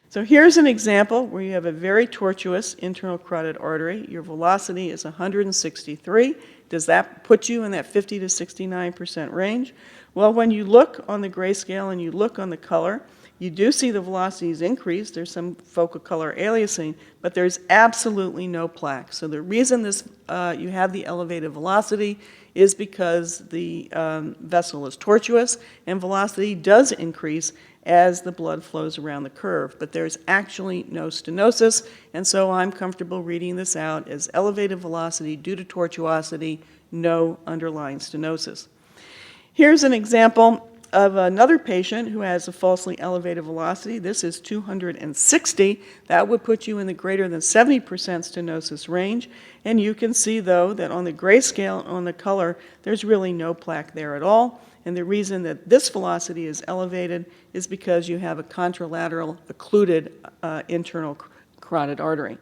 So here's an example where you have a very tortuous internal carotid artery. Your velocity is 163. Does that put you in that 50 to 69% range? Well, when you look on the grayscale and you look on the color, you do see the velocities increase. There's some focal color aliasing, but there's absolutely no plaque. So the reason you have the elevated velocity is because the vessel is tortuous, and velocity does increase as the blood flows around the curve. But there's actually no stenosis, and so I'm comfortable reading this out as elevated velocity due to tortuosity, no underlying stenosis. Here's an example of another patient who has a falsely elevated velocity. This is 260. That would put you in the greater than 70% stenosis range. And you can see, though, that on the grayscale, on the color, there's really no plaque there at all. And the reason that this velocity is elevated is because you have a contralateral occluded internal carotid artery.